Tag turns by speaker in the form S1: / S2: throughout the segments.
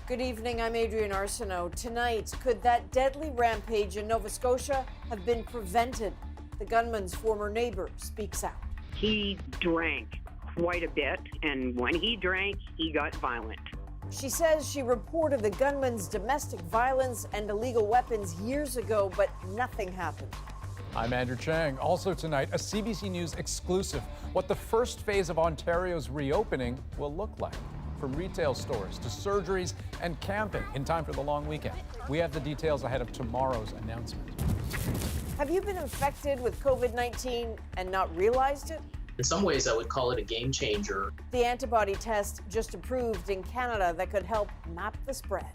S1: Good evening, I'm Adrian Arsenault. Tonight, could that deadly rampage in Nova Scotia have been prevented? The gunman's former neighbor speaks out.
S2: He drank quite a bit, and when he drank, he got violent.
S1: She says she reported the gunman's domestic violence and illegal weapons years ago, but nothing happened.
S3: I'm Andrew Chang. Also tonight, a CBC News exclusive, what the first phase of Ontario's reopening will look like. From retail stores to surgeries and camping in time for the long weekend. We have the details ahead of tomorrow's announcement.
S1: Have you been infected with COVID-19 and not realized it?
S4: In some ways, I would call it a game changer.
S1: The antibody test just approved in Canada that could help map the spread.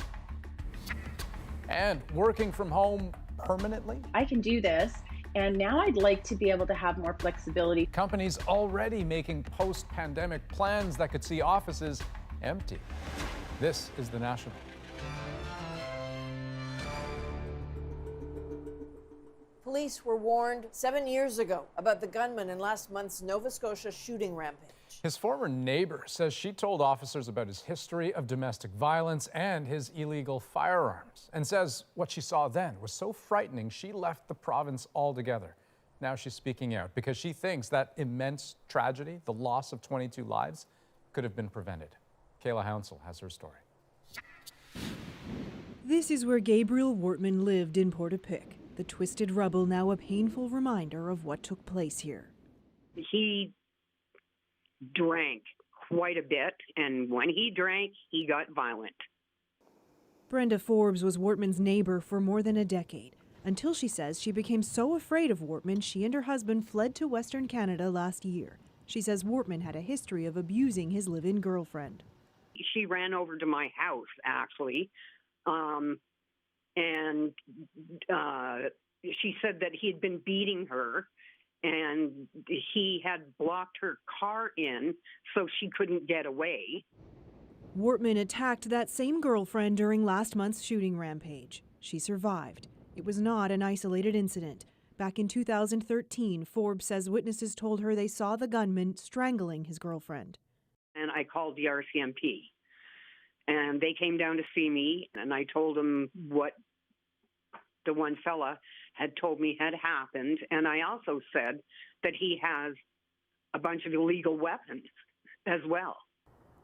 S3: And working from home permanently?
S5: I can do this, and now I'd like to be able to have more flexibility.
S3: Companies already making post-pandemic plans that could see offices empty. This is The National.
S1: Police were warned 7 years ago about the gunman in last month's Nova Scotia shooting rampage.
S3: His former neighbor says she told officers about his history of domestic violence and his illegal firearms, and says what she saw then was so frightening she left the province altogether. Now she's speaking out because she thinks that immense tragedy, the loss of 22 lives, could have been prevented. Kayla Hounsell has her story.
S6: This is where Gabriel Wortman lived in Portapique. The twisted rubble now a painful reminder of what took place here.
S2: He drank quite a bit, and when he drank, he got violent.
S6: Brenda Forbes was Wortman's neighbor for more than a decade, until she says she became so afraid of Wortman, she and her husband fled to Western Canada last year. She says Wortman had a history of abusing his live-in girlfriend.
S2: She ran over to my house, actually, and she said that he had been beating her, and he had blocked her car in so she couldn't get away.
S6: Wortman attacked that same girlfriend during last month's shooting rampage. She survived. It was not an isolated incident. Back in 2013, Forbes says witnesses told her they saw the gunman strangling his girlfriend.
S2: And I called the RCMP, and they came down to see me, and I told them what the one fella had told me had happened, and I also said that he has a bunch of illegal weapons as well.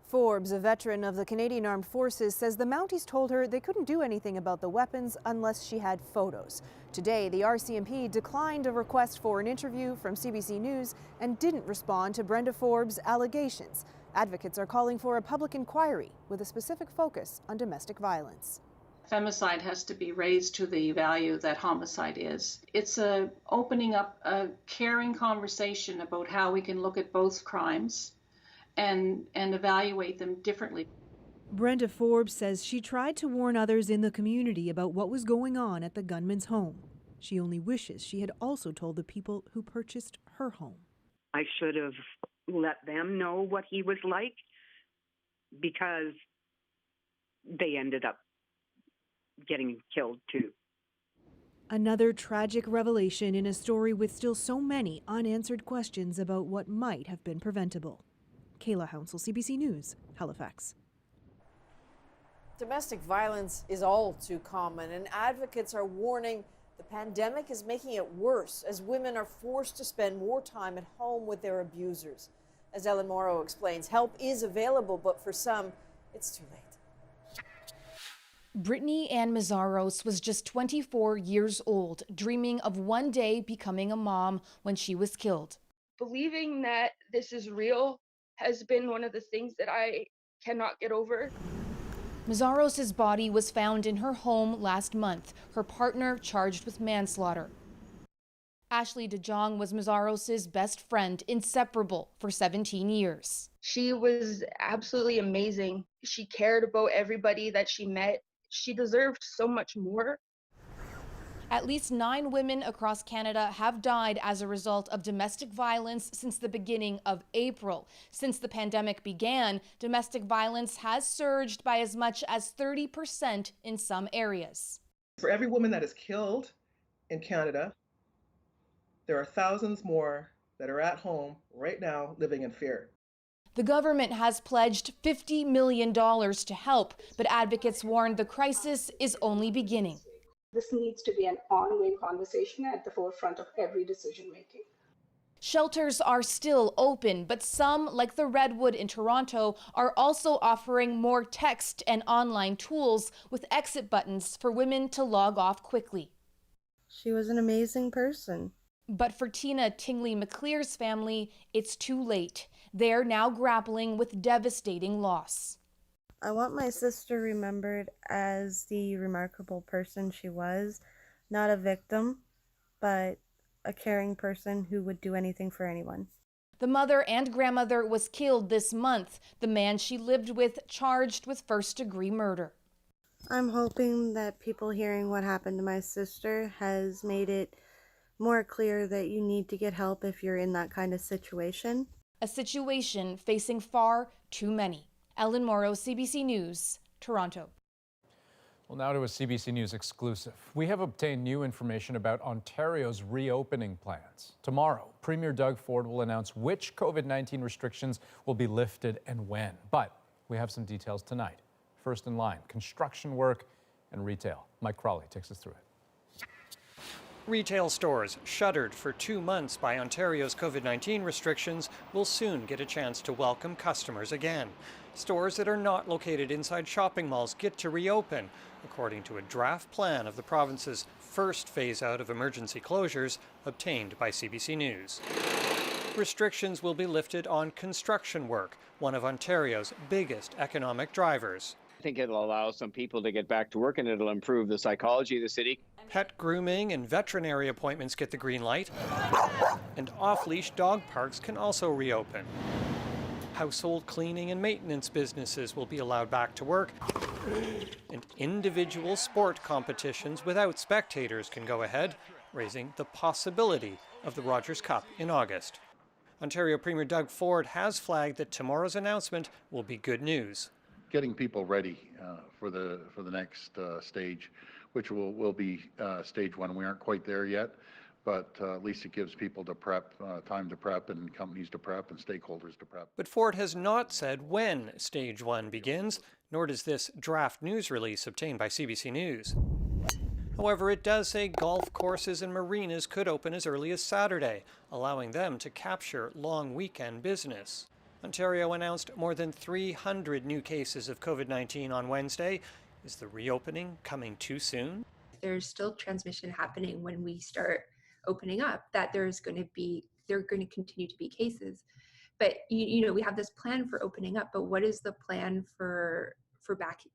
S6: Forbes, a veteran of the Canadian Armed Forces, says the Mounties told her they couldn't do anything about the weapons unless she had photos. Today, the RCMP declined a request for an interview from CBC News and didn't respond to Brenda Forbes' allegations. Advocates are calling for a public inquiry with a specific focus on domestic violence.
S7: Femicide has to be raised to the value that homicide is. It's opening up a caring conversation about how we can look at both crimes and evaluate them differently.
S6: Brenda Forbes says she tried to warn others in the community about what was going on at the gunman's home. She only wishes she had also told the people who purchased her home.
S2: I should have let them know what he was like, because they ended up getting killed too.
S6: Another tragic revelation in a story with still so many unanswered questions about what might have been preventable. Kayla Hounsell, CBC News, Halifax.
S1: Domestic violence is all too common, and advocates are warning the pandemic is making it worse as women are forced to spend more time at home with their abusers. As Ellen Morrow explains, help is available, but for some, it's too late.
S8: Brittany Ann Mazzaros was just 24 years old, dreaming of one day becoming a mom when she was killed.
S9: Believing that this is real has been one of the things that I cannot get over.
S8: Mazzaros' body was found in her home last month, her partner charged with manslaughter. Ashley DeJong was Mazzaros' best friend, inseparable for 17 years.
S9: She was absolutely amazing. She cared about everybody that she met. She deserved so much more.
S8: At least 9 women across Canada have died as a result of domestic violence since the beginning of April. Since the pandemic began, domestic violence has surged by as much as 30% in some areas.
S10: For every woman that is killed in Canada, there are thousands more that are at home right now living in fear.
S8: The government has pledged $50 million to help, but advocates warn the crisis is only beginning.
S11: This needs to be an ongoing conversation at the forefront of every decision making.
S8: Shelters are still open, but some, like the Redwood in Toronto, are also offering more text and online tools with exit buttons for women to log off quickly.
S12: She was an amazing person.
S8: But for Tina Tingley-McClear's family, it's too late. They're now grappling with devastating loss.
S12: I want my sister remembered as the remarkable person she was, not a victim, but a caring person who would do anything for anyone.
S8: The mother and grandmother was killed this month. The man she lived with charged with first-degree murder.
S12: I'm hoping that people hearing what happened to my sister has made it more clear that you need to get help if you're in that kind of situation.
S8: A situation facing far too many. Ellen Morrow, CBC News, Toronto.
S3: Well, now to a CBC News exclusive. We have obtained new information about Ontario's reopening plans. Tomorrow, Premier Doug Ford will announce which COVID-19 restrictions will be lifted and when. But we have some details tonight. First in line, construction work and retail. Mike Crawley takes us through it.
S13: Retail stores, shuttered for 2 months by Ontario's COVID-19 restrictions, will soon get a chance to welcome customers again. Stores that are not located inside shopping malls get to reopen, according to a draft plan of the province's first phase-out of emergency closures obtained by CBC News. Restrictions will be lifted on construction work, one of Ontario's biggest economic drivers.
S14: I think it'll allow some people to get back to work and it'll improve the psychology of the city.
S13: Pet grooming and veterinary appointments get the green light, and off-leash dog parks can also reopen. Household cleaning and maintenance businesses will be allowed back to work, and individual sport competitions without spectators can go ahead, raising the possibility of the Rogers Cup in August. Ontario Premier Doug Ford has flagged that tomorrow's announcement will be good news.
S15: Getting people ready for the next stage, which will be stage one. We aren't quite there yet, but at least it gives people to prep, time to prep, and companies to prep, and stakeholders to prep.
S13: But Ford has not said when stage one begins, nor does this draft news release obtained by CBC News. However, it does say golf courses and marinas could open as early as Saturday, allowing them to capture long weekend business. Ontario announced more than 300 new cases of COVID-19 on Wednesday. Is the reopening coming too soon?
S16: There's still transmission happening when we start opening up, that there are going to continue to be cases. But you know, we have this plan for opening up, but what is the plan for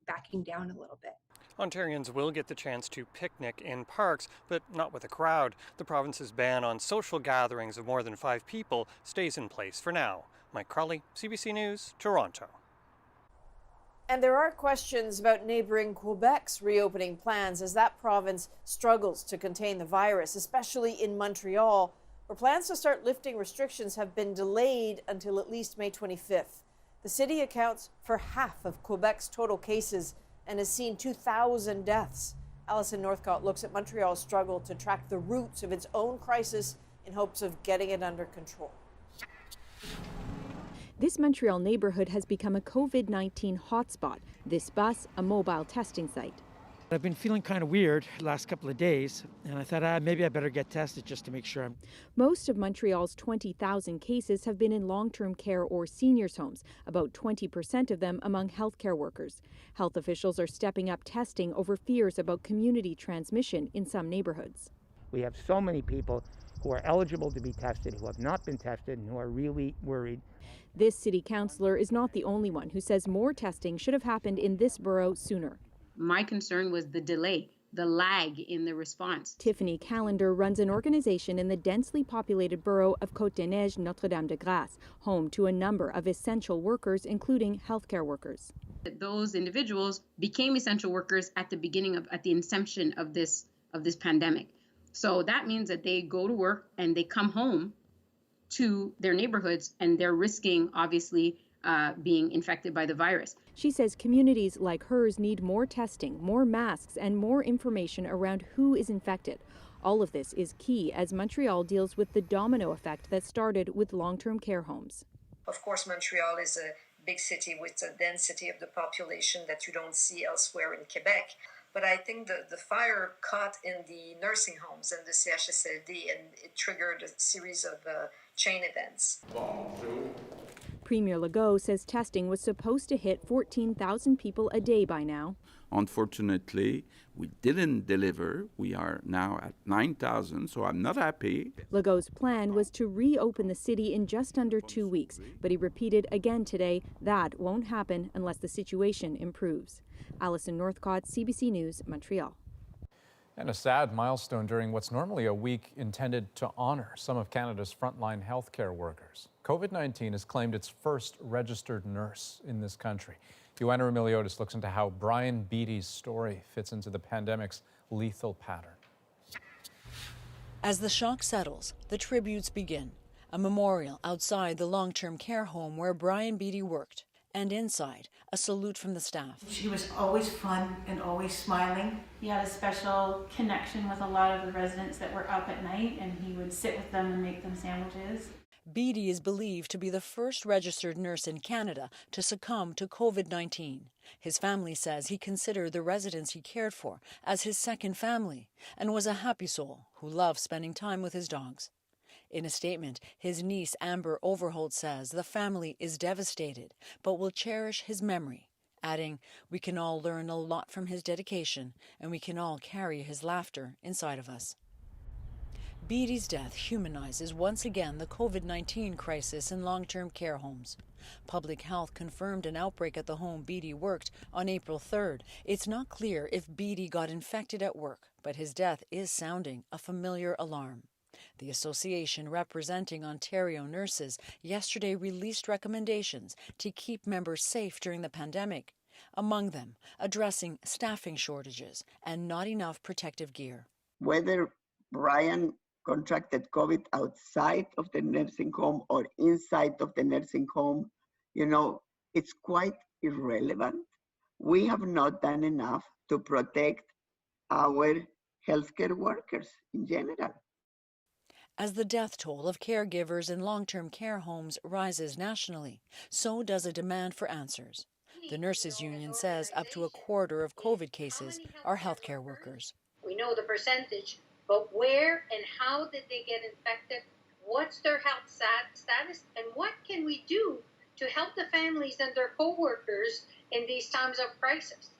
S16: backing down a little bit?
S13: Ontarians will get the chance to picnic in parks, but not with a crowd. The province's ban on social gatherings of more than 5 people stays in place for now. Mike Crawley, CBC News, Toronto.
S1: And there are questions about neighboring Quebec's reopening plans as that province struggles to contain the virus, especially in Montreal, where plans to start lifting restrictions have been delayed until at least May 25th. The city accounts for half of Quebec's total cases and has seen 2,000 deaths. Alison Northcott looks at Montreal's struggle to track the roots of its own crisis in hopes of getting it under control.
S17: This Montreal neighborhood has become a COVID-19 hotspot. This bus, a mobile testing site.
S18: I've been feeling kind of weird the last couple of days, and I thought maybe I better get tested just to make sure.
S17: Most of Montreal's 20,000 cases have been in long-term care or seniors' homes, about 20% of them among healthcare workers. Health officials are stepping up testing over fears about community transmission in some neighborhoods.
S19: We have so many people who are eligible to be tested, who have not been tested, and who are really worried.
S17: This city councillor is not the only one who says more testing should have happened in this borough sooner.
S20: My concern was the delay, the lag in the response.
S17: Tiffany Callender runs an organization in the densely populated borough of Côte-des-Neiges, Notre-Dame-de-Grâce, home to a number of essential workers, including healthcare workers.
S20: Those individuals became essential workers at the inception of this pandemic. So that means that they go to work and they come home to their neighborhoods, and they're risking, obviously, being infected by the virus.
S17: She says communities like hers need more testing, more masks, and more information around who is infected. All of this is key as Montreal deals with the domino effect that started with long-term care homes.
S21: Of course, Montreal is a big city with a density of the population that you don't see elsewhere in Quebec. But I think the fire caught in the nursing homes and the CHSLD, and it triggered a series of chain events.
S17: Premier Legault says testing was supposed to hit 14,000 people a day by now.
S22: Unfortunately, we didn't deliver. We are now at 9,000, so I'm not happy.
S17: Legault's plan was to reopen the city in just under 2 weeks, but he repeated again today that won't happen unless the situation improves. Alison Northcott, CBC News, Montreal.
S3: And a sad milestone during what's normally a week intended to honor some of Canada's frontline healthcare workers. COVID-19 has claimed its first registered nurse in this country. Joanna Remiliotis looks into how Brian Beattie's story fits into the pandemic's lethal pattern.
S23: As the shock settles, the tributes begin. A memorial outside the long-term care home where Brian Beattie worked. And inside, a salute from the staff.
S24: She was always fun and always smiling.
S25: He had a special connection with a lot of the residents that were up at night, and he would sit with them and make them sandwiches.
S23: Beattie is believed to be the first registered nurse in Canada to succumb to COVID-19. His family says he considered the residents he cared for as his second family and was a happy soul who loved spending time with his dogs. In a statement, his niece Amber Overholt says the family is devastated but will cherish his memory, adding, "We can all learn a lot from his dedication and we can all carry his laughter inside of us." Beattie's death humanizes once again the COVID-19 crisis in long-term care homes. Public Health confirmed an outbreak at the home Beattie worked on April 3rd. It's not clear if Beattie got infected at work, but his death is sounding a familiar alarm. The association representing Ontario nurses yesterday released recommendations to keep members safe during the pandemic, among them addressing staffing shortages and not enough protective gear.
S26: Whether Brian contracted COVID outside of the nursing home or inside of the nursing home, it's quite irrelevant. We have not done enough to protect our healthcare workers in general.
S23: As the death toll of caregivers in long-term care homes rises nationally, so does a demand for answers. The Nurses Union says up to a quarter of COVID cases are healthcare workers.
S27: We know the percentage, but where and how did they get infected? What's their health status? And what can we do to help the families and their co-workers in these times of crisis?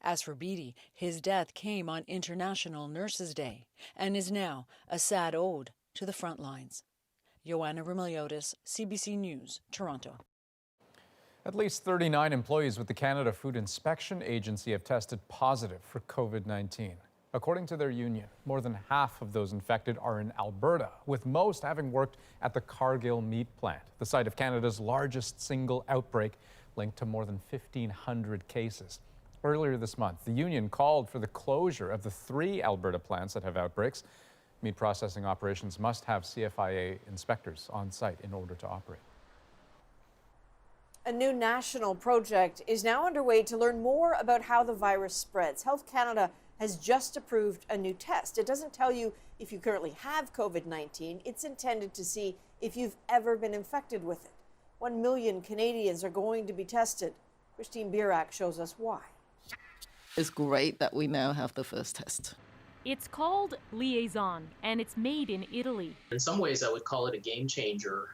S23: As for Beattie, his death came on International Nurses Day and is now a sad ode to the front lines. Joanna Remiliotis, CBC News, Toronto.
S3: At least 39 employees with the Canada Food Inspection Agency have tested positive for COVID-19. According to their union, more than half of those infected are in Alberta, with most having worked at the Cargill meat plant, the site of Canada's largest single outbreak linked to more than 1,500 cases. Earlier this month, the union called for the closure of the 3 Alberta plants that have outbreaks. Meat processing operations must have CFIA inspectors on site in order to operate.
S1: A new national project is now underway to learn more about how the virus spreads. Health Canada has just approved a new test. It doesn't tell you if you currently have COVID-19. It's intended to see if you've ever been infected with it. 1 million Canadians are going to be tested. Christine Birak shows us why.
S28: It's great that we now have the first test.
S29: It's called Liaison, and it's made in Italy.
S4: In some ways, I would call it a game changer.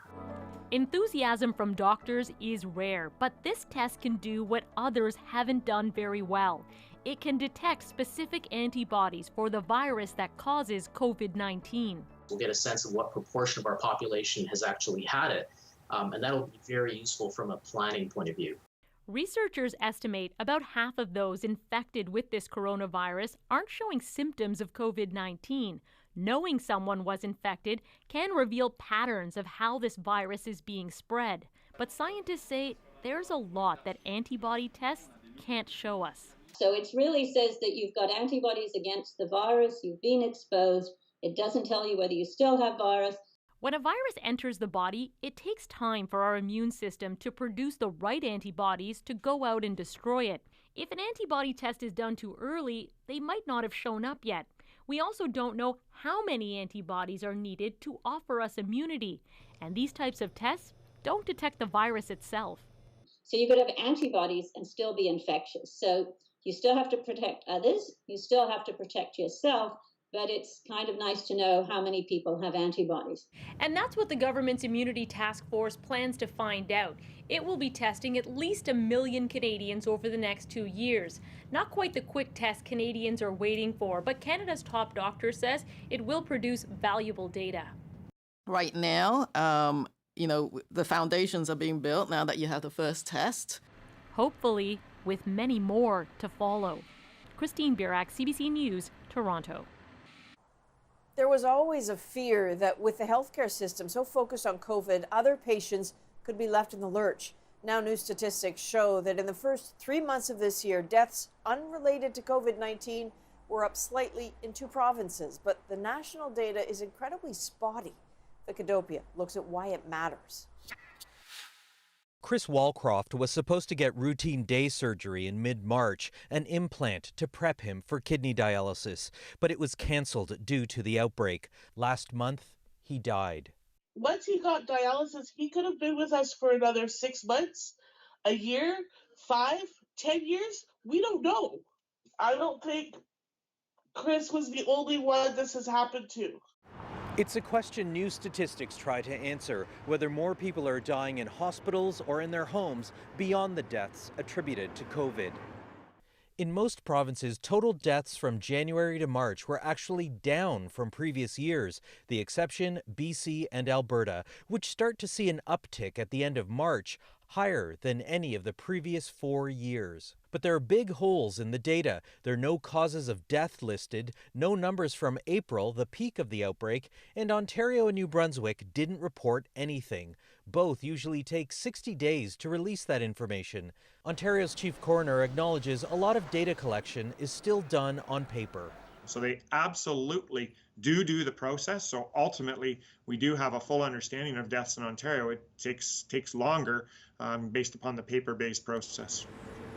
S29: Enthusiasm from doctors is rare, but this test can do what others haven't done very well. It can detect specific antibodies for the virus that causes COVID-19.
S4: We'll get a sense of what proportion of our population has actually had it, and that'll be very useful from a planning point of view.
S29: Researchers estimate about half of those infected with this coronavirus aren't showing symptoms of COVID-19. Knowing someone was infected can reveal patterns of how this virus is being spread. But scientists say there's a lot that antibody tests can't show us.
S30: So it really says that you've got antibodies against the virus, you've been exposed. It doesn't tell you whether you still have virus.
S29: When a virus enters the body, it takes time for our immune system to produce the right antibodies to go out and destroy it. If an antibody test is done too early, they might not have shown up yet. We also don't know how many antibodies are needed to offer us immunity, and these types of tests don't detect the virus itself.
S30: So you could have antibodies and still be infectious. So you still have to protect others, you still have to protect yourself, but it's kind of nice to know how many people have antibodies.
S29: And that's what the government's immunity task force plans to find out. It will be testing at least 1 million Canadians over the next 2 years. Not quite the quick test Canadians are waiting for, but Canada's top doctor says it will produce valuable data.
S28: Right now, the foundations are being built now that you have the first test.
S29: Hopefully, with many more to follow. Christine Birak, CBC News, Toronto.
S1: There was always a fear that with the healthcare system so focused on COVID, other patients could be left in the lurch. Now, new statistics show that in the first 3 months of this year, deaths unrelated to COVID-19 were up slightly in 2 provinces, but the national data is incredibly spotty. Vicadopia looks at why it matters.
S2: Chris Walcroft was supposed to get routine day surgery in mid-March, an implant to prep him for kidney dialysis, but it was canceled due to the outbreak. Last month, he died.
S5: Once he got dialysis, he could have been with us for another 6 months, a year, 5, 10 years. We don't know. I don't think Chris was the only one this has happened to.
S2: It's a question new statistics try to answer, whether more people are dying in hospitals or in their homes beyond the deaths attributed to COVID. In most provinces, total deaths from January to March were actually down from previous years, the exception BC and Alberta, which start to see an uptick at the end of March, higher than any of the previous 4 years. But there are big holes in the data. There are no causes of death listed, no numbers from April, the peak of the outbreak, and Ontario and New Brunswick didn't report anything. Both usually take 60 days to release that information. Ontario's chief coroner acknowledges a lot of data collection is still done on paper.
S6: So they absolutely do the process. So ultimately, we do have a full understanding of deaths in Ontario. It takes longer based upon the paper-based process.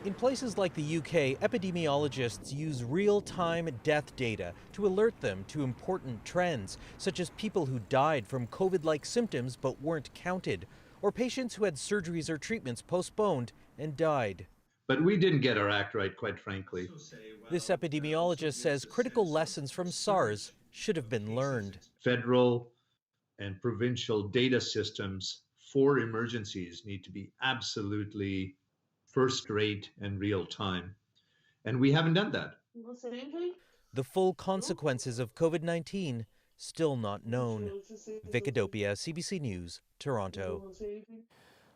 S2: In places like the UK, epidemiologists use real-time death data to alert them to important trends, such as people who died from COVID-like symptoms but weren't counted, or patients who had surgeries or treatments postponed and died.
S7: But we didn't get our act right, quite frankly.
S2: This epidemiologist says critical lessons from SARS should have been learned.
S7: Federal and provincial data systems for emergencies need to be absolutely first rate and real time. And we haven't done that.
S2: The full consequences of COVID-19 still not known. Vicadopia, CBC News, Toronto.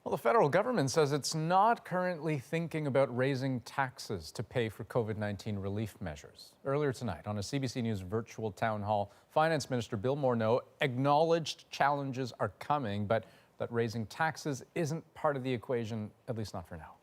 S3: Well, the federal government says it's not currently thinking about raising taxes to pay for COVID-19 relief measures. Earlier tonight, on a CBC News virtual town hall, Finance Minister Bill Morneau acknowledged challenges are coming, but that raising taxes isn't part of the equation, at least not for now.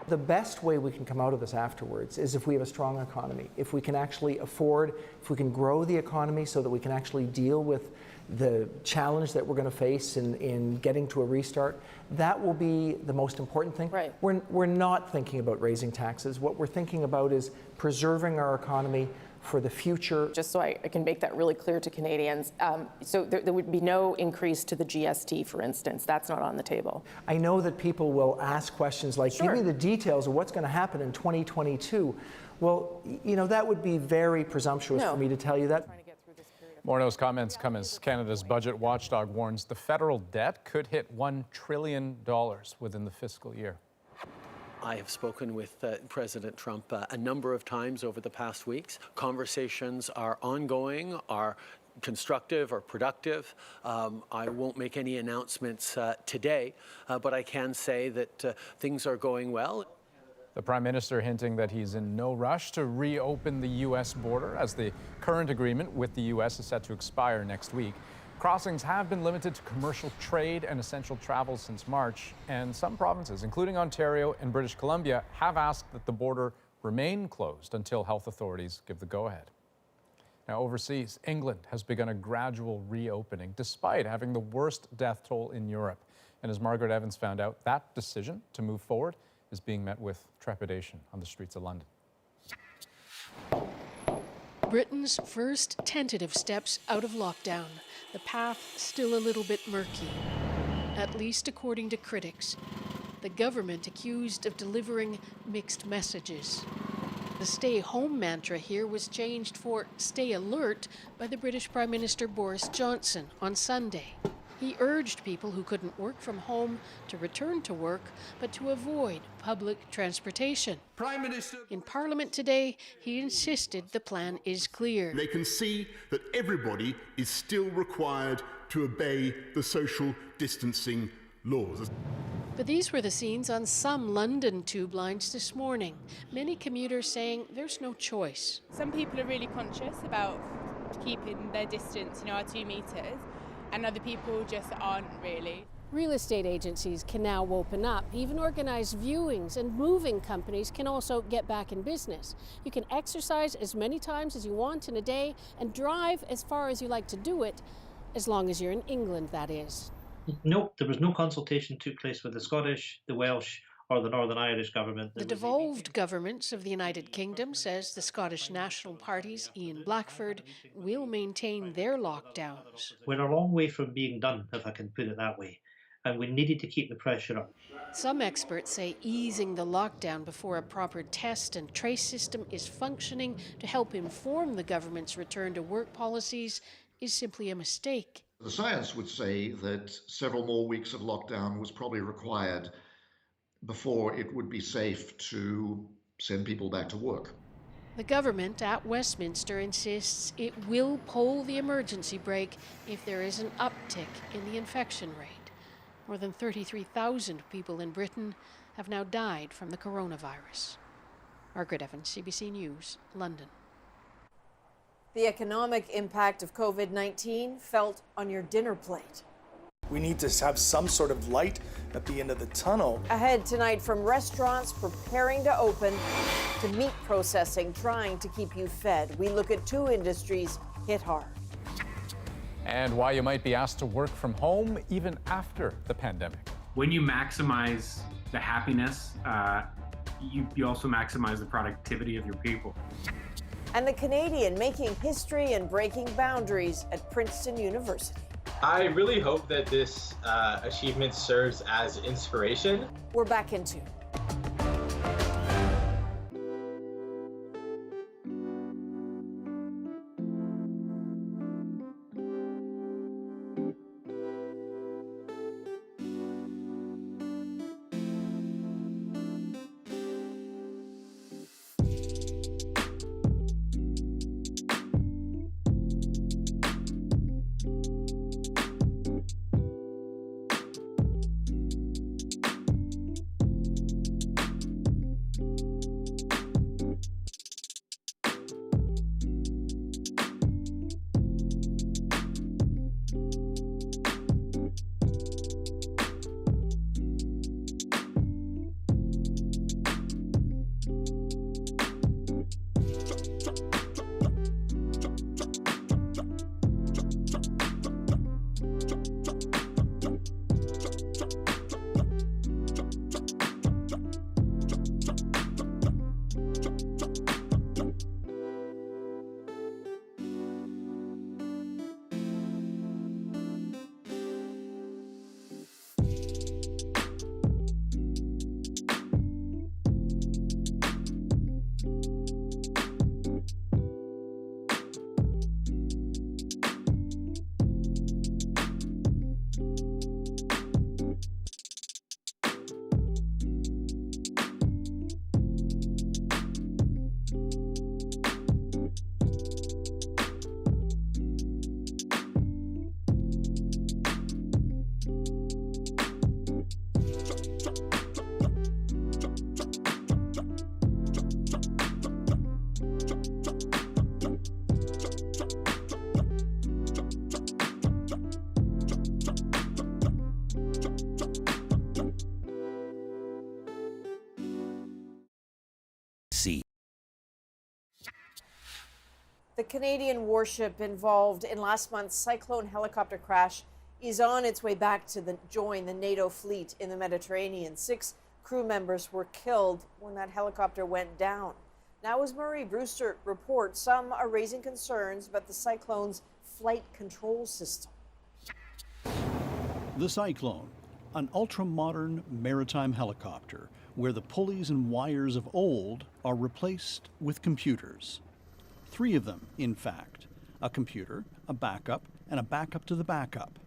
S8: The best way we can come out of this afterwards is if we have a strong economy, if we can actually afford, if we can grow the economy so that we can actually deal with the challenge that we're going to face in getting to a restart. That will be the most important thing.
S1: Right.
S8: We're not thinking about raising taxes. What we're thinking about is preserving our economy for the future.
S9: Just so I can make that really clear to Canadians, so there would be no increase to the GST, for instance. That's not on the table.
S8: I know that people will ask questions like,
S9: Sure.
S8: give me the details of what's going to happen in 2022. Well, you know, that would be very presumptuous for me to tell you that.
S3: Morneau's comments come as Canada's budget watchdog warns the federal debt could hit $1 trillion within the fiscal year.
S10: I have spoken with President Trump a number of times over the past weeks. Conversations are ongoing, are constructive or productive. I won't make any announcements today, but I can say that things are going well.
S3: The Prime Minister hinting that he's in no rush to reopen the U.S. border as the current agreement with the U.S. is set to expire next week. Crossings have been limited to commercial trade and essential travel since March, and some provinces, including Ontario and British Columbia, have asked that the border remain closed until health authorities give the go-ahead. Now, overseas, England has begun a gradual reopening despite having the worst death toll in Europe. And as Margaret Evans found out, that decision to move forward is being met with trepidation on the streets of London.
S11: Britain's first tentative steps out of lockdown. The path still a little bit murky. at least according to critics. The government accused of delivering mixed messages. The stay-home mantra here was changed for stay alert by the British Prime Minister Boris Johnson on Sunday. He urged people who couldn't work from home to return to work, but to avoid public transportation.
S12: Prime Minister.
S11: In Parliament today, he insisted the plan is clear.
S12: They can see that everybody is still required to obey the social distancing laws.
S11: But these were the scenes on some London tube lines this morning. Many commuters saying there's no choice.
S13: Some people are really conscious about keeping their distance, our 2 meters, and other people just aren't really.
S14: Real estate agencies can now open up, even organize viewings, and moving companies can also get back in business. You can exercise as many times as you want in a day and drive as far as you like to do it, as long as you're in England, that is.
S15: No, there was no consultation took place with the Scottish, the Welsh, or the Northern Irish government.
S11: The devolved governments of the United Kingdom says the Scottish National Party's Ian Blackford will maintain their lockdowns.
S15: We're a long way from being done, if I can put it that way, and we needed to keep the pressure up.
S11: Some experts say easing the lockdown before a proper test and trace system is functioning to help inform the government's return to work policies is simply a mistake.
S16: The science would say that several more weeks of lockdown was probably required before it would be safe to send people back to work.
S11: The government at Westminster insists it will pull the emergency brake if there is an uptick in the infection rate. More than 33,000 people in Britain have now died from the coronavirus. Margaret Evans, CBC News, London.
S1: The economic impact of COVID-19 felt on your dinner plate.
S18: We need to have some sort of light at the end of the tunnel.
S1: Ahead tonight, from restaurants preparing to open to meat processing trying to keep you fed, we look at 2 industries hit hard.
S3: And why you might be asked to work from home even after the pandemic.
S19: When you maximize the happiness, you also maximize the productivity of your people.
S1: And the Canadian making history and breaking boundaries at Princeton University.
S20: I really hope that this achievement serves as inspiration.
S1: We're back in 2. The Canadian warship involved in last month's Cyclone helicopter crash is on its way back to join the NATO fleet in the Mediterranean. 6 crew members were killed when that helicopter went down. Now, as Marie Brewster reports, some are raising concerns about the Cyclone's flight control system.
S21: The Cyclone,
S4: An ultra-modern maritime helicopter where the pulleys and wires of old are replaced with computers. 3 of them, in fact. A computer, a backup, and a backup to the backup.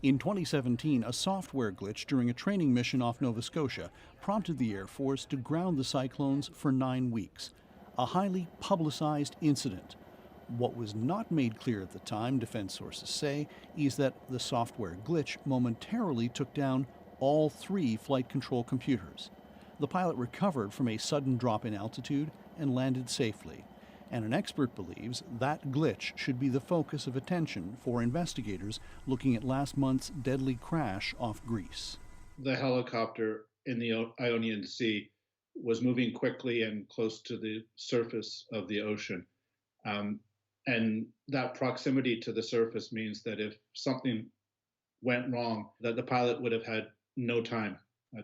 S4: In 2017, a software glitch during a training mission off Nova Scotia prompted the Air Force to ground the Cyclones for 9 weeks. A highly publicized incident. What was not made clear at the time, defense sources say, is that the software glitch momentarily took down all 3 flight control computers. The pilot recovered from a sudden drop in altitude and landed safely. And an expert believes that glitch should be the focus of attention for investigators looking at last month's deadly crash off Greece.
S17: The helicopter in the Ionian Sea was moving quickly and close to the surface of the ocean. And that proximity to the surface means that if something went wrong, that the pilot would have had no time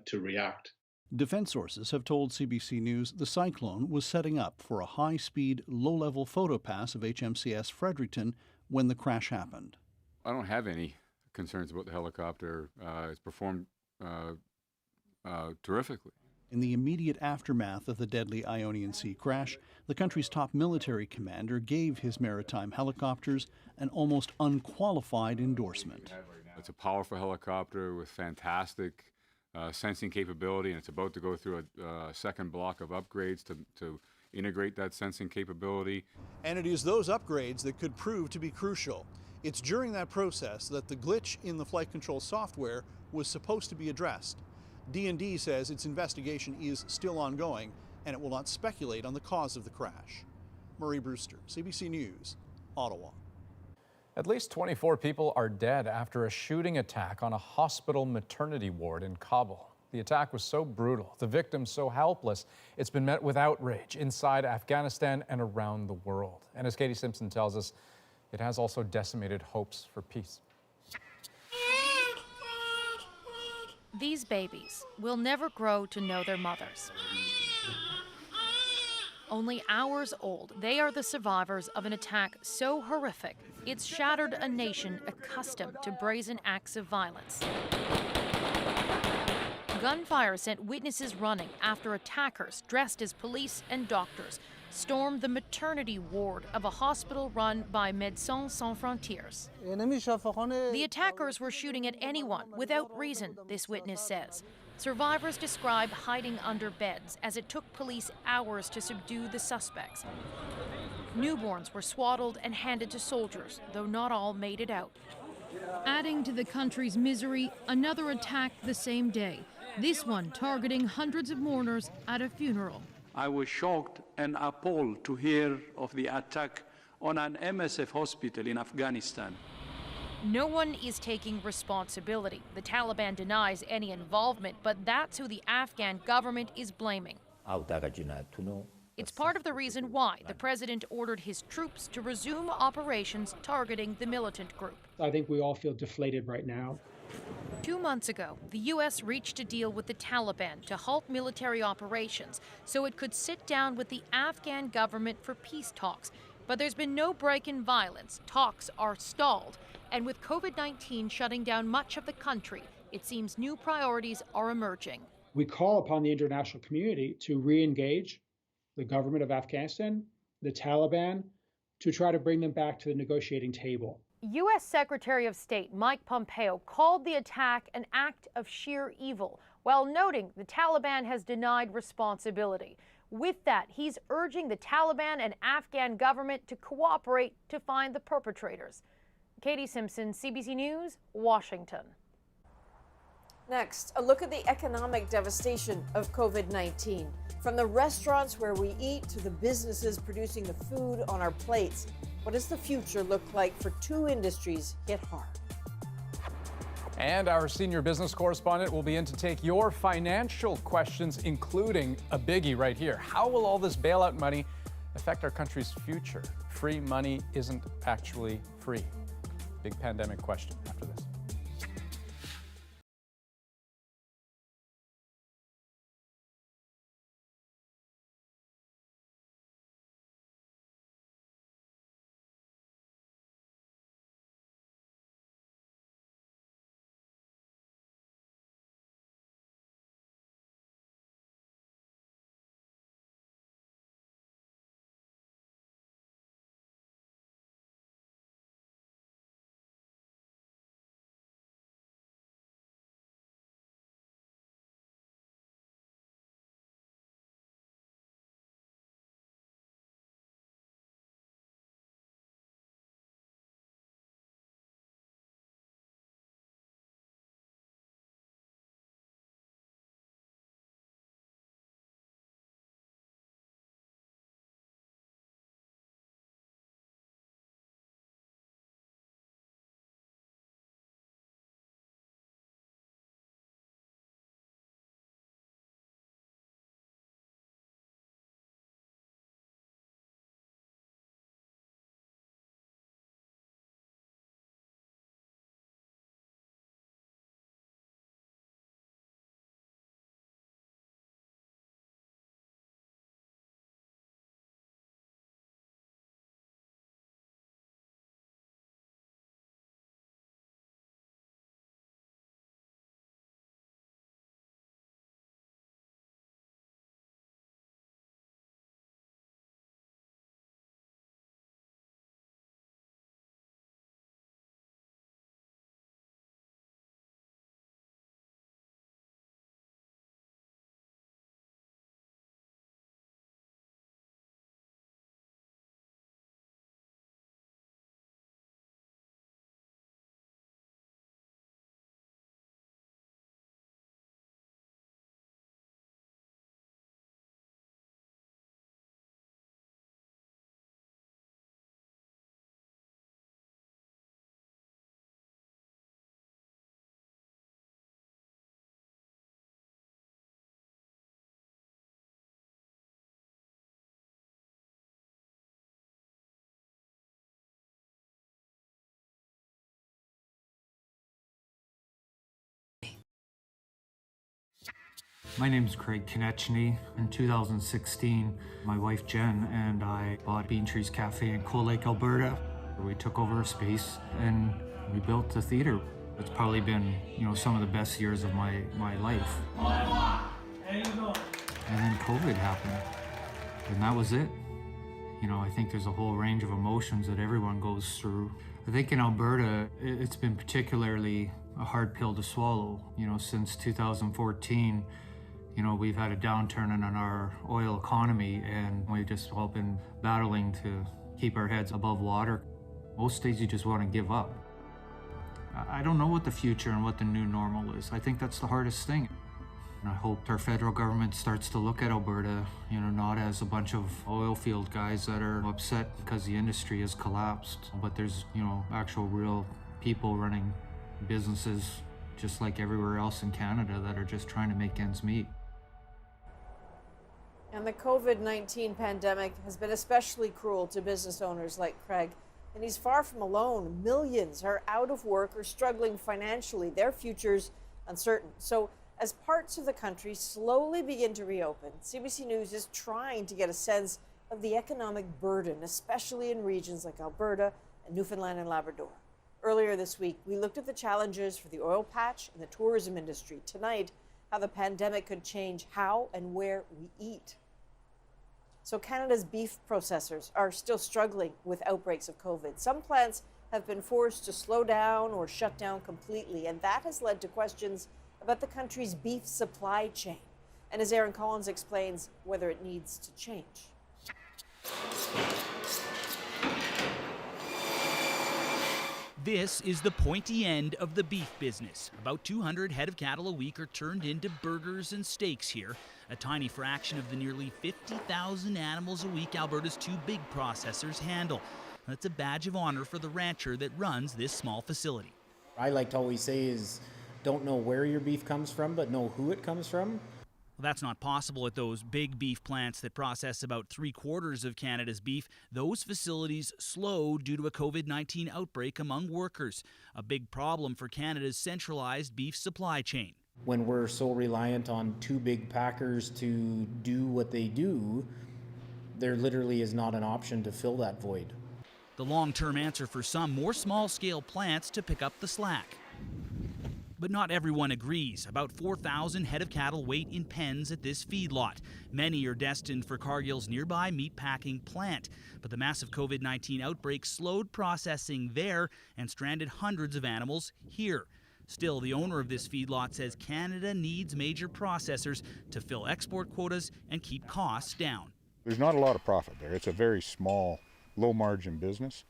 S17: to react.
S4: Defense sources have told CBC News the Cyclone was setting up for a high-speed, low-level photo pass of HMCS Fredericton when the crash happened.
S21: I don't have any concerns about the helicopter. It's performed terrifically.
S4: In the immediate aftermath of the deadly Ionian Sea crash, the country's top military commander gave his maritime helicopters an almost unqualified endorsement.
S21: It's a powerful helicopter with fantastic sensing capability, and it's about to go through a second block of upgrades to integrate that sensing capability.
S4: And it is those upgrades that could prove to be crucial. It's during that process that the glitch in the flight control software was supposed to be addressed. D&D says its investigation is still ongoing, and it will not speculate on the cause of the crash. Murray Brewster, CBC News, Ottawa.
S3: At least 24 people are dead after a shooting attack on a hospital maternity ward in Kabul. The attack was so brutal, the victims so helpless, it's been met with outrage inside Afghanistan and around the world. And as Katie Simpson tells us, it has also decimated hopes for peace.
S22: These babies will never grow to know their mothers. Only hours old, they are the survivors of an attack so horrific, it's shattered a nation accustomed to brazen acts of violence. Gunfire sent witnesses running after attackers dressed as police and doctors stormed the maternity ward of a hospital run by Médecins Sans Frontières. The attackers were shooting at anyone without reason, this witness says. Survivors describe hiding under beds as it took police hours to subdue the suspects. Newborns were swaddled and handed to soldiers, though not all made it out. Adding to the country's misery, another attack the same day, this one targeting hundreds of mourners at a funeral.
S23: I was shocked and appalled to hear of the attack on an MSF hospital in Afghanistan.
S22: No one is taking responsibility. The Taliban denies any involvement, but that's who the Afghan government is blaming. It's part of the reason why the president ordered his troops to resume operations targeting the militant group.
S24: I think we all feel deflated right now.
S22: 2 months ago, the U.S. reached a deal with the Taliban to halt military operations so it could sit down with the Afghan government for peace talks. But there's been no break in violence. Talks are stalled. And with COVID-19 shutting down much of the country, it seems new priorities are emerging.
S24: We call upon the international community to re-engage the government of Afghanistan, the Taliban, to try to bring them back to the negotiating table.
S22: U.S. Secretary of State Mike Pompeo called the attack an act of sheer evil, while noting the Taliban has denied responsibility. With that, he's urging the Taliban and Afghan government to cooperate to find the perpetrators. Katie Simpson, CBC News, Washington.
S1: Next, a look at the economic devastation of COVID-19. From the restaurants where we eat to the businesses producing the food on our plates. What does the future look like for 2 industries hit hard?
S3: And our senior business correspondent will be in to take your financial questions, including a biggie right here. How will all this bailout money affect our country's future? Free money isn't actually free. Big pandemic question after this.
S2: My name is Craig Konechny. In 2016, my wife Jen and I bought Bean Trees Cafe in Cold Lake, Alberta. We took over a space and we built a theater. It's probably been, some of the best years of my life. And then COVID happened, and that was it. I think there's a whole range of emotions that everyone goes through. I think in Alberta, it's been particularly a hard pill to swallow. Since 2014, we've had a downturn in our oil economy, and we've just all been battling to keep our heads above water. Most days you just want to give up. I don't know what the future and what the new normal is. I think that's the hardest thing. And I hope our federal government starts to look at Alberta, not as a bunch of oil field guys that are upset because the industry has collapsed, but there's, actual real people running businesses just like everywhere else in Canada that are just trying to make ends meet.
S1: And the COVID-19 pandemic has been especially cruel to business owners like Craig. And he's far from alone. Millions are out of work or struggling financially, their futures uncertain. So as parts of the country slowly begin to reopen, CBC News is trying to get a sense of the economic burden, especially in regions like Alberta and Newfoundland and Labrador. Earlier this week, we looked at the challenges for the oil patch and the tourism industry. Tonight, how the pandemic could change how and where we eat. So Canada's beef processors are still struggling with outbreaks of COVID. Some plants have been forced to slow down or shut down completely, and that has led to questions about the country's beef supply chain. And as Aaron Collins explains, whether it needs to change.
S5: This is the pointy end of the beef business. About 200 head of cattle a week are turned into burgers and steaks here, a tiny fraction of the nearly 50,000 animals a week Alberta's two big processors handle. That's a badge of honor for the rancher that runs this small facility.
S6: I like to always say is, don't know where your beef comes from, but know who it comes from.
S5: Well, that's not possible at those big beef plants that process about 3/4 of Canada's beef. Those facilities slowed due to a COVID-19 outbreak among workers, a big problem for Canada's centralized beef supply chain.
S6: When we're so reliant on two big packers to do what they do, there literally is not an option to fill that void.
S5: The long-term answer for some more small-scale plants to pick up the slack. But not everyone agrees. About 4,000 head of cattle wait in pens at this feedlot. Many are destined for Cargill's nearby meatpacking plant. But the massive COVID-19 outbreak slowed processing there and stranded hundreds of animals here. Still, the owner of this feedlot says Canada needs major processors to fill export quotas and keep costs down.
S7: There's not a lot of profit there. It's a very small, low-margin business.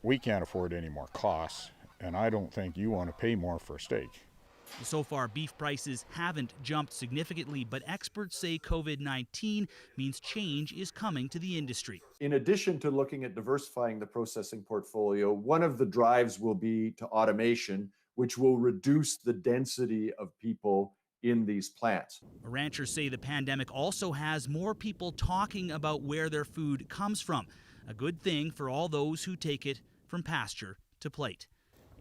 S7: We can't afford any more costs, and I don't think you want to pay more for a steak.
S5: So far, beef prices haven't jumped significantly, but experts say COVID-19 means change is coming to the industry.
S25: In addition to looking at diversifying the processing portfolio, one of the drives will be to automation, which will reduce the density of people in these plants.
S5: Ranchers say the pandemic also has more people talking about where their food comes from, a good thing for all those who take it from pasture to plate.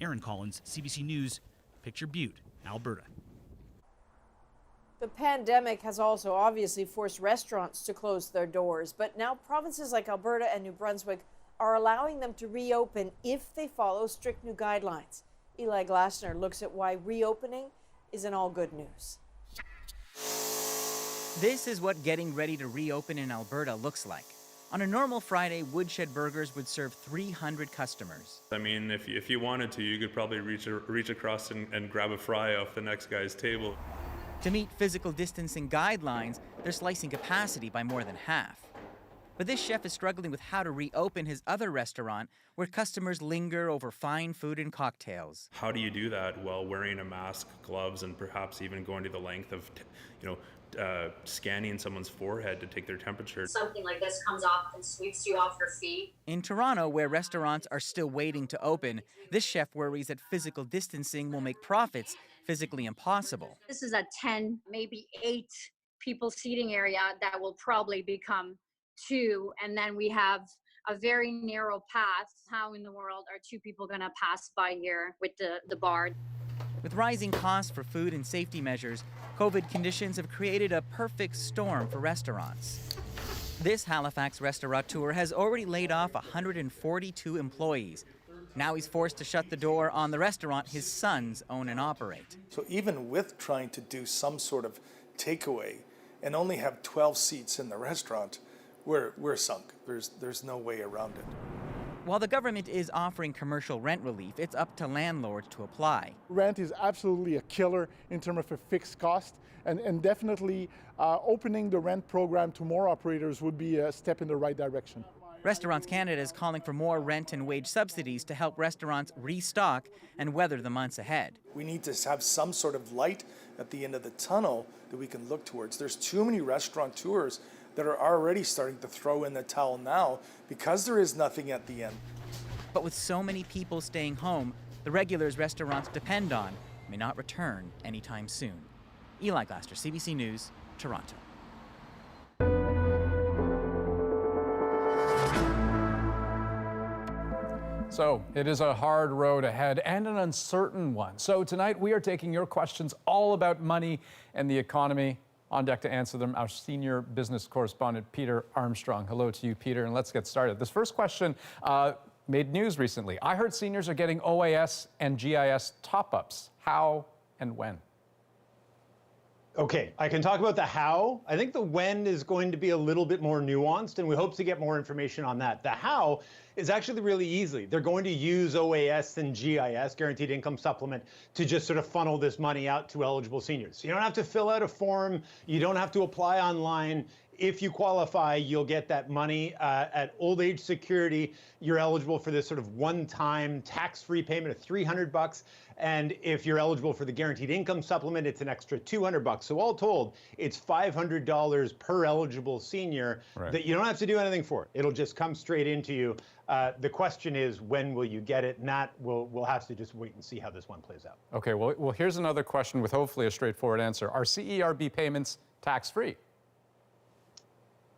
S5: Aaron Collins, CBC News, Picture Butte, Alberta.
S1: The pandemic has also obviously forced restaurants to close their doors, but now provinces like Alberta and New Brunswick are allowing them to reopen if they follow strict new guidelines. Eli Glasner looks at why reopening isn't all good news.
S26: This is what getting ready to reopen in Alberta looks like. On a normal Friday, Woodshed Burgers would serve 300 customers.
S27: I mean, if you wanted to, you could probably reach across and grab a fry off the next guy's table.
S26: To meet physical distancing guidelines, they're slicing capacity by more than half. But this chef is struggling with how to reopen his other restaurant where customers linger over fine food and cocktails.
S27: How do you do that while wearing a mask, gloves, and perhaps even going to the length of, scanning someone's forehead to take their temperature?
S28: Something like this comes off and sweeps you off your feet.
S26: In Toronto, where restaurants are still waiting to open, this chef worries that physical distancing will make profits physically impossible.
S28: This is a 10, maybe 8 people seating area that will probably become 2, and then we have a very narrow path. How in the world are 2 people going to pass by here with the bar?
S26: With rising costs for food and safety measures, COVID conditions have created a perfect storm for restaurants. This Halifax restaurateur has already laid off 142 employees. Now he's forced to shut the door on the restaurant his sons own and operate.
S18: So even with trying to do some sort of takeaway and only have 12 seats in the restaurant, we're sunk. There's no way around it.
S26: While the government is offering commercial rent relief, it's up to landlords to apply.
S8: Rent is absolutely a killer in terms of a fixed cost, and definitely opening the rent program to more operators would be a step in the right direction.
S26: Restaurants Canada is calling for more rent and wage subsidies to help restaurants restock and weather the months ahead.
S18: We need to have some sort of light at the end of the tunnel that we can look towards. There's too many restaurateurs that are already starting to throw in the towel now because there is nothing at the end.
S26: But with so many people staying home, the regulars restaurants depend on may not return anytime soon. Eli Glaster, CBC News, Toronto.
S3: So it is a hard road ahead and an uncertain one. So tonight we are taking your questions all about money and the economy. On deck to answer them, our senior business correspondent, Peter Armstrong. Hello to you, Peter, and let's get started. This first question made news recently. I heard seniors are getting OAS and GIS top-ups. How and when?
S9: Okay, I can talk about the how. I think the when is going to be a little bit more nuanced, and we hope to get more information on that. The how is actually really easy. They're going to use OAS and GIS, Guaranteed Income Supplement, to just sort of funnel this money out to eligible seniors. You don't have to fill out a form. You don't have to apply online. If you qualify, you'll get that money. At Old Age Security, you're eligible for this sort of one-time tax-free payment of $300. And if you're eligible for the Guaranteed Income Supplement, it's an extra $200. So all told, it's $500 per eligible senior that you don't have to do anything for. It'll just come straight into you. The question is, when will you get it? And that we'll have to just wait and see how this one plays out.
S3: Okay, well, here's another question with hopefully a straightforward answer. Are CERB payments tax-free?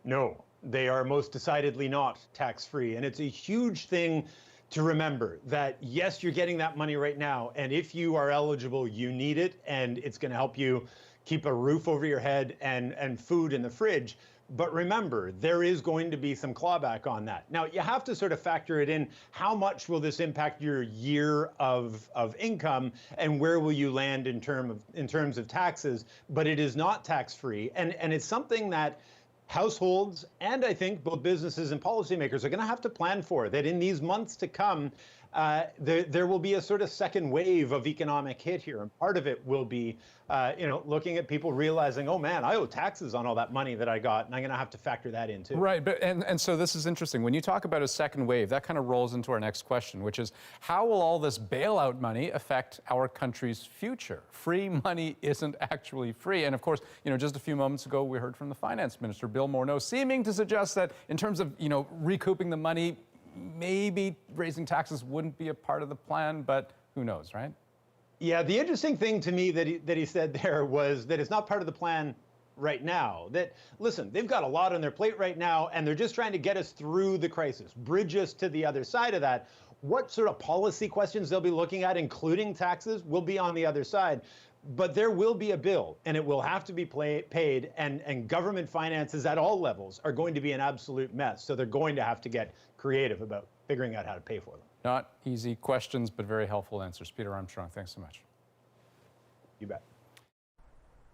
S9: No, they are most decidedly not tax-free. And it's a huge thing to remember that, yes, you're getting that money right now. And if you are eligible, you need it. And it's going to help you keep a roof over your head and food in the fridge. But remember, there is going to be some clawback on that. Now, you have to sort of factor it in. How much will this impact your year of income, and where will you land in terms of taxes? But it is not tax-free. And it's something that households and I think both businesses and policymakers are going to have to plan for, that in these months to come, there will be a sort of second wave of economic hit here. And part of it will be, looking at people realizing, oh man, I owe taxes on all that money that I got, and I'm going to have to factor that in too.
S3: Right, but and so this is interesting. When you talk about a second wave, that kind of rolls into our next question, which is, how will all this bailout money affect our country's future? Free money isn't actually free. And of course, just a few moments ago, we heard from the finance minister, Bill Morneau, seeming to suggest that in terms of, recouping the money, maybe raising taxes wouldn't be a part of the plan, but who knows, right?
S9: Yeah, the interesting thing to me that he said there was that it's not part of the plan right now. That, listen, they've got a lot on their plate right now, and they're just trying to get us through the crisis, bridge us to the other side of that. What sort of policy questions they'll be looking at, including taxes, will be on the other side. But there will be a bill, and it will have to be paid, and government finances at all levels are going to be an absolute mess. So they're going to have to get creative about figuring out how to pay for them.
S3: Not easy questions, but very helpful answers. Peter Armstrong, thanks so much.
S9: You bet.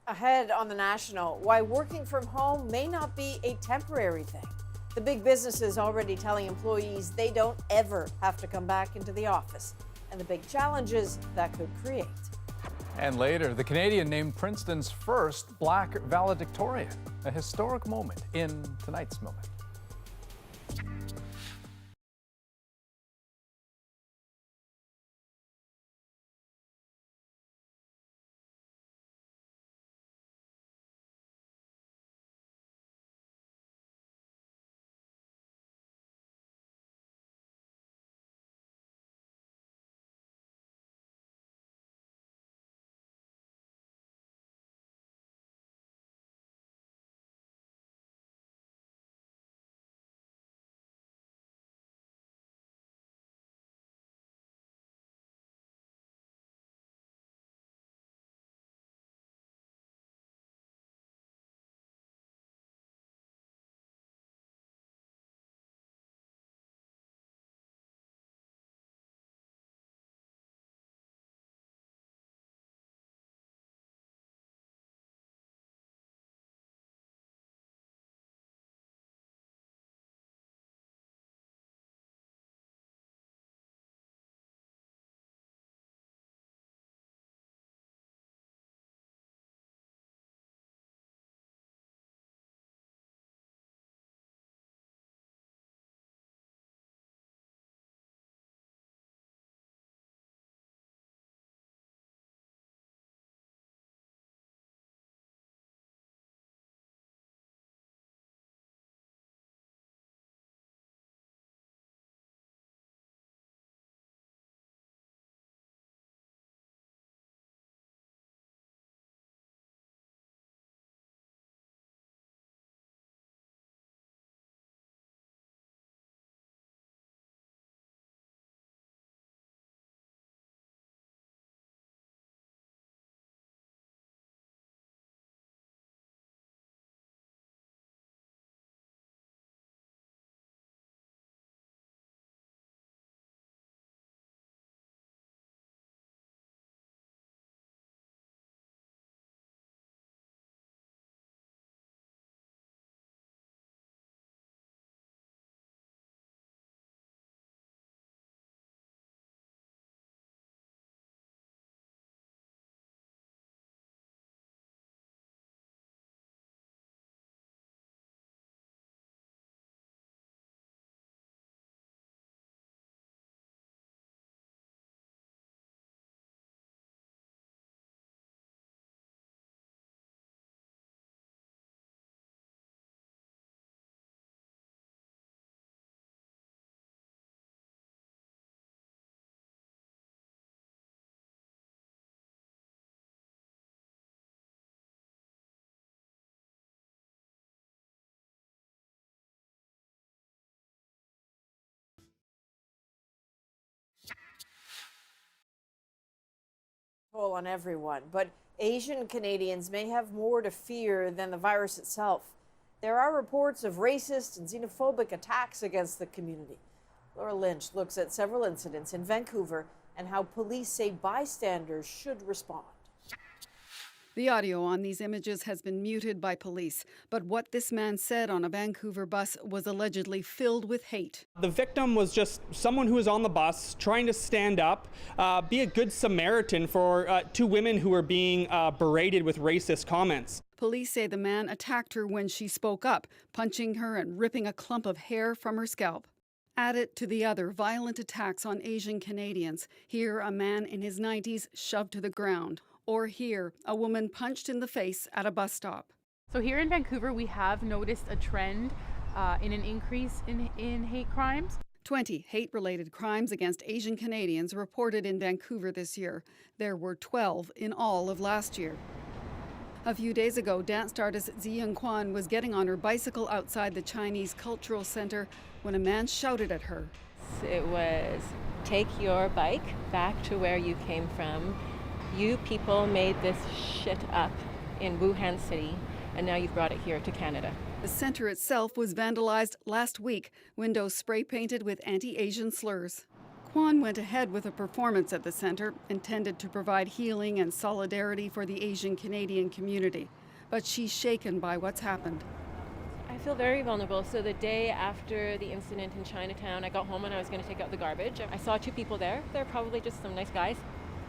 S1: Ahead on the National, why working from home may not be a temporary thing. The big businesses already telling employees they don't ever have to come back into the office, and the big challenges that could create.
S3: And later, the Canadian named Princeton's first Black valedictorian, a historic moment in tonight's moment.
S1: Toll on everyone, but Asian Canadians may have more to fear than the virus itself. There are reports of racist and xenophobic attacks against the community. Laura Lynch looks at several incidents in Vancouver and how police say bystanders should respond.
S10: The audio on these images has been muted by police, but what this man said on a Vancouver bus was allegedly filled with hate.
S11: The victim was just someone who was on the bus trying to stand up, be a good Samaritan for two women who were being berated with racist comments.
S10: Police say the man attacked her when she spoke up, punching her and ripping a clump of hair from her scalp. Add it to the other violent attacks on Asian Canadians. Here, a man in his 90s shoved to the ground. Or here, a woman punched in the face at a bus stop.
S12: So here in Vancouver, we have noticed a trend in an increase in hate crimes.
S10: 20 hate-related crimes against Asian Canadians reported in Vancouver this year. There were 12 in all of last year. A few days ago, dance artist Ziyang Quan was getting on her bicycle outside the Chinese Cultural Center when a man shouted at her.
S13: It was, take your bike back to where you came from. You people made this shit up in Wuhan City, and now you've brought it here to Canada.
S10: The center itself was vandalized last week, windows spray painted with anti-Asian slurs. Kwan went ahead with a performance at the center intended to provide healing and solidarity for the Asian Canadian community. But she's shaken by what's happened.
S13: I feel very vulnerable. So the day after the incident in Chinatown, I got home and I was going to take out the garbage. I saw two people there. They're probably just some nice guys.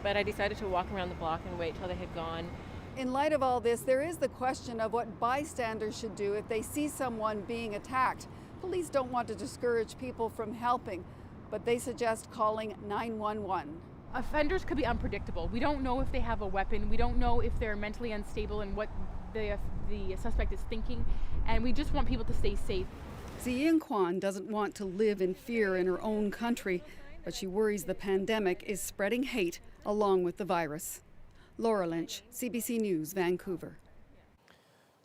S13: But I decided to walk around the block and wait till they had gone.
S10: In light of all this, there is the question of what bystanders should do if they see someone being attacked. Police don't want to discourage people from helping, but they suggest calling 911.
S12: Offenders could be unpredictable. We don't know if they have a weapon. We don't know if they're mentally unstable and what the suspect is thinking. And we just want people to stay safe.
S10: Ziyang Quan doesn't want to live in fear in her own country, but she worries the pandemic is spreading hate along with the virus. Laura Lynch, CBC News, Vancouver.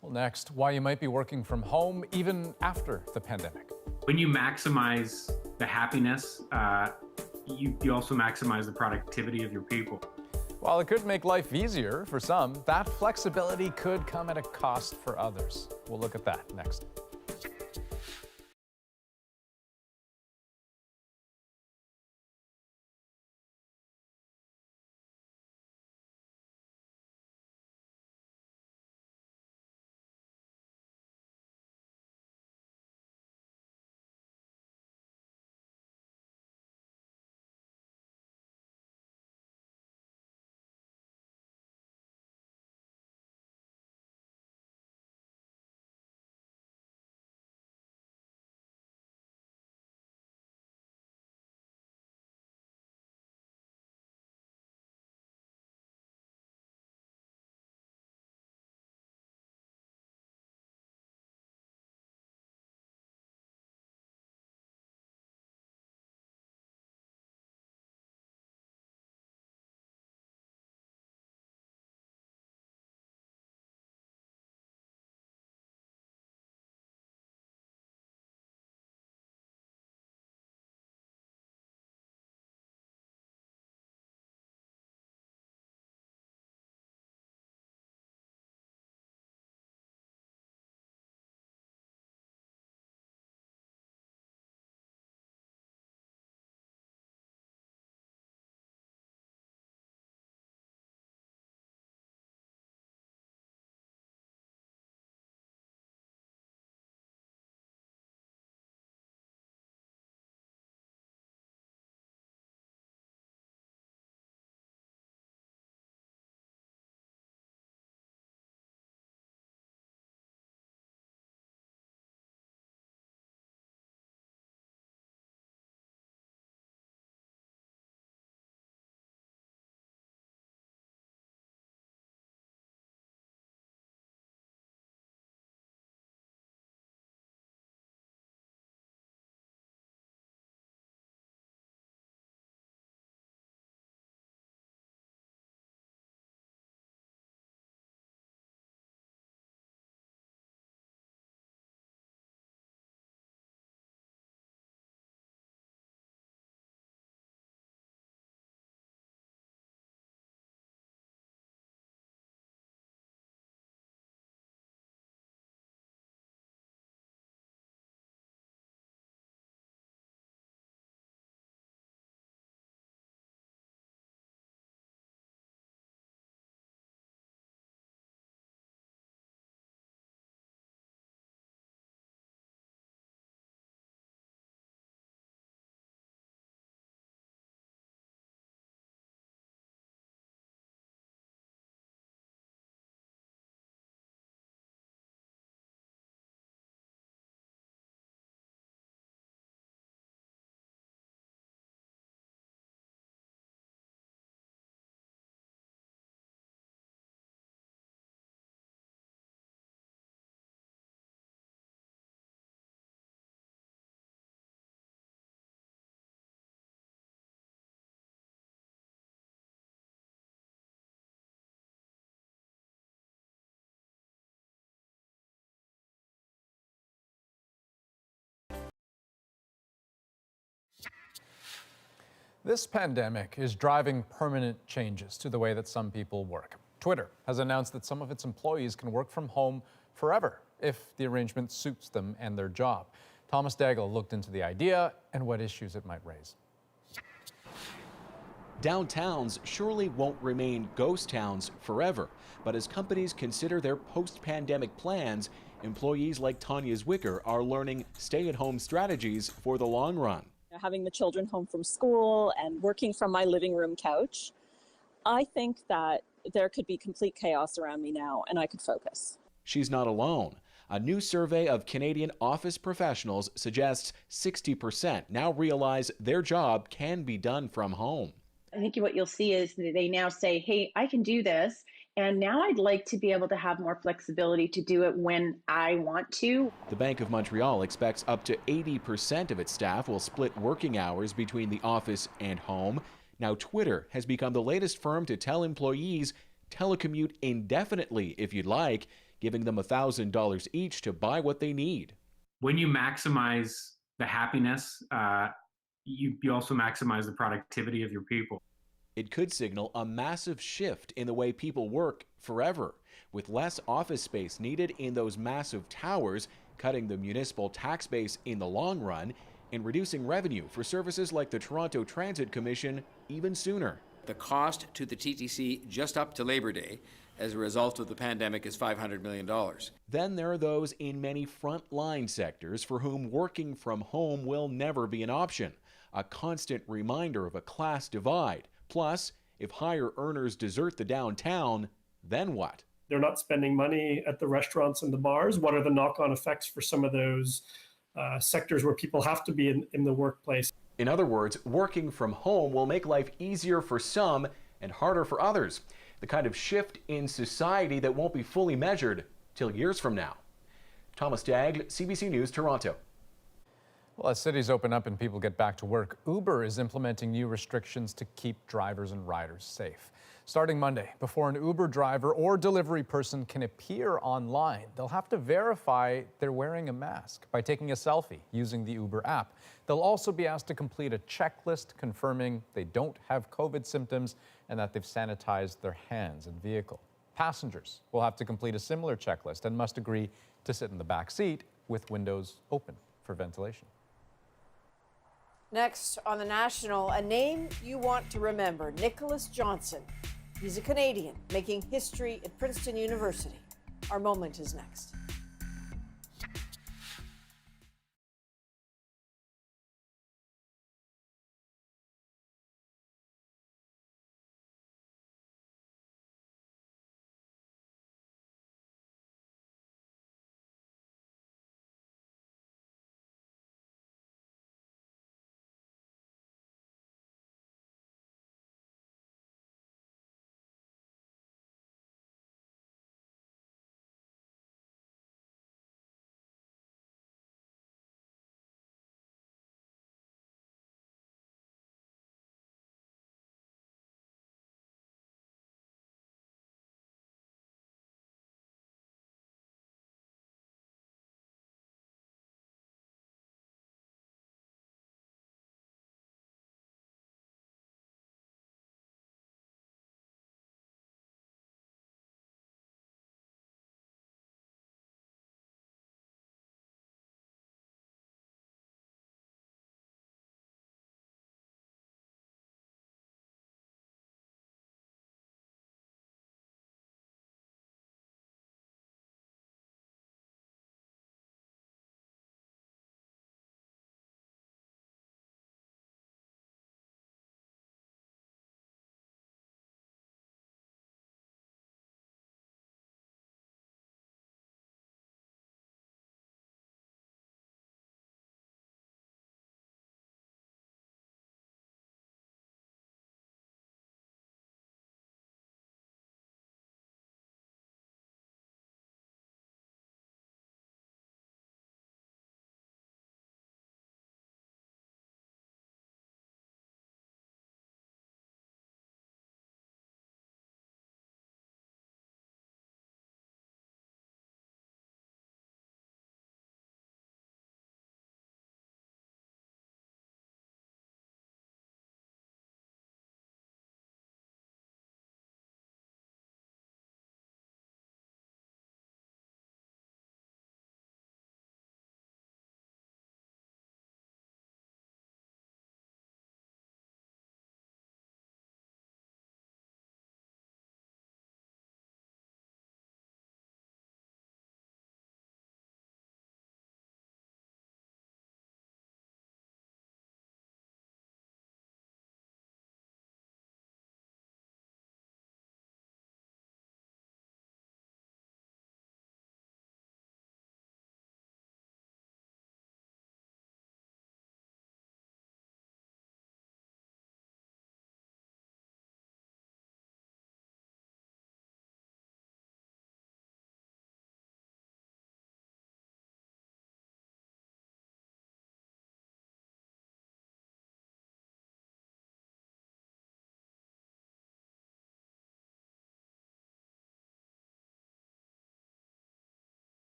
S3: Well, next, why you might be working from home even after the pandemic.
S14: When you maximize the happiness, you also maximize the productivity of your people.
S3: While it could make life easier for some, that flexibility could come at a cost for others. We'll look at that next. This pandemic is driving permanent changes to the way that some people work. Twitter has announced that some of its employees can work from home forever if the arrangement suits them and their job. Thomas Daigle looked into the idea and what issues it might raise.
S4: Downtowns surely won't remain ghost towns forever, but as companies consider their post-pandemic plans, employees like Tanya Zwicker are learning stay-at-home strategies for the long run.
S15: Having the children home from school and working from my living room couch, I think that there could be complete chaos around me now and I could focus.
S4: She's not alone. A new survey of Canadian office professionals suggests 60% now realize their job can be done from home.
S16: I think what you'll see is that they now say, hey, I can do this, and now I'd like to be able to have more flexibility to do it when I want to.
S4: The Bank of Montreal expects up to 80% of its staff will split working hours between the office and home. Now, Twitter has become the latest firm to tell employees telecommute indefinitely if you'd like, giving them $1,000 each to buy what they need.
S14: When you maximize the happiness, you also maximize the productivity of your people.
S4: It could signal a massive shift in the way people work forever, with less office space needed in those massive towers, cutting the municipal tax base in the long run, and reducing revenue for services like the Toronto Transit Commission even sooner.
S17: The cost to the TTC just up to Labor Day as a result of the pandemic is $500 million.
S4: Then there are those in many frontline sectors for whom working from home will never be an option, a constant reminder of a class divide. Plus, if higher earners desert the downtown, then what?
S19: They're not spending money at the restaurants and the bars. What are the knock-on effects for some of those sectors where people have to be in the workplace?
S4: In other words, working from home will make life easier for some and harder for others. The kind of shift in society that won't be fully measured till years from now. Thomas Daigle, CBC News, Toronto.
S3: Well, as cities open up and people get back to work, Uber is implementing new restrictions to keep drivers and riders safe. Starting Monday, before an Uber driver or delivery person can appear online, they'll have to verify they're wearing a mask by taking a selfie using the Uber app. They'll also be asked to complete a checklist confirming they don't have COVID symptoms and that they've sanitized their hands and vehicle. Passengers will have to complete a similar checklist and must agree to sit in the back seat with windows open for ventilation.
S1: Next on The National, a name you want to remember, Nicholas Johnson. He's a Canadian making history at Princeton University. Our moment is next.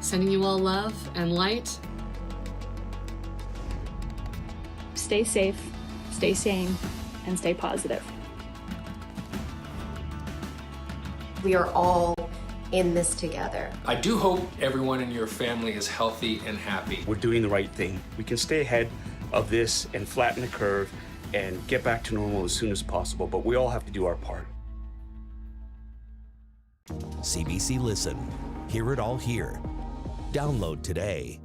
S2: Sending you all love and light.
S6: Stay safe, stay sane, and stay positive.
S7: We are all in this together.
S20: I do hope everyone in your family is healthy and happy.
S21: We're doing the right thing. We can stay ahead of this and flatten the curve and get back to normal as soon as possible, but we all have to do our part.
S22: CBC Listen. Hear it all here. Download today.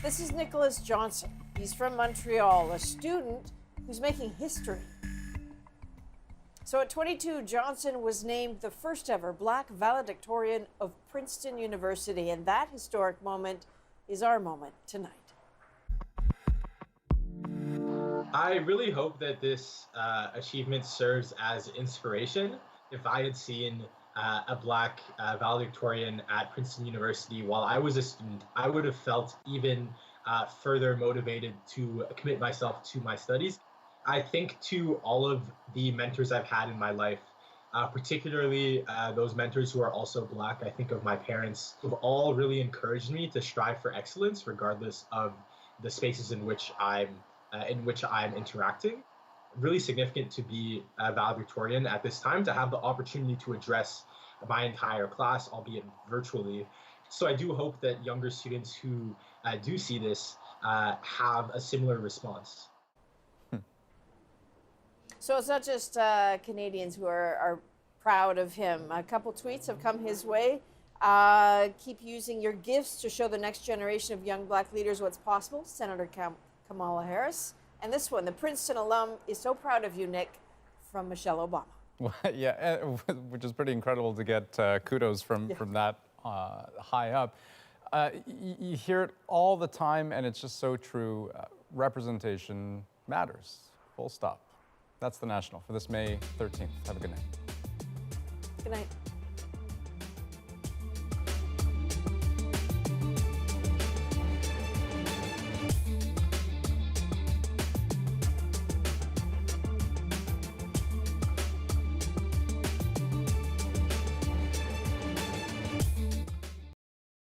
S1: This is Nicholas Johnson. He's from Montreal, a student who's making history. So at 22, Johnson was named the first ever Black valedictorian of Princeton University, and that historic moment is our moment tonight.
S23: I really hope that this achievement serves as inspiration. If I had seen a Black valedictorian at Princeton University while I was a student, I would have felt even further motivated to commit myself to my studies. I think to all of the mentors I've had in my life, particularly those mentors who are also Black, I think of my parents, who've all really encouraged me to strive for excellence regardless of the spaces in which I'm interacting. Really significant to be a valedictorian at this time, to have the opportunity to address my entire class, albeit virtually. So I do hope that younger students who do see this have a similar response.
S1: So it's not just Canadians who are proud of him. A couple tweets have come his way. Keep using your gifts to show the next generation of young Black leaders what's possible. Senator Kamala Harris. And this one, the Princeton alum is so proud of you, Nick, from Michelle Obama.
S3: Well, yeah, which is pretty incredible to get kudos from that high up. You hear it all the time, and it's just so true. Representation matters, full stop. That's The National for this May 13th. Have a good night.
S1: Good night.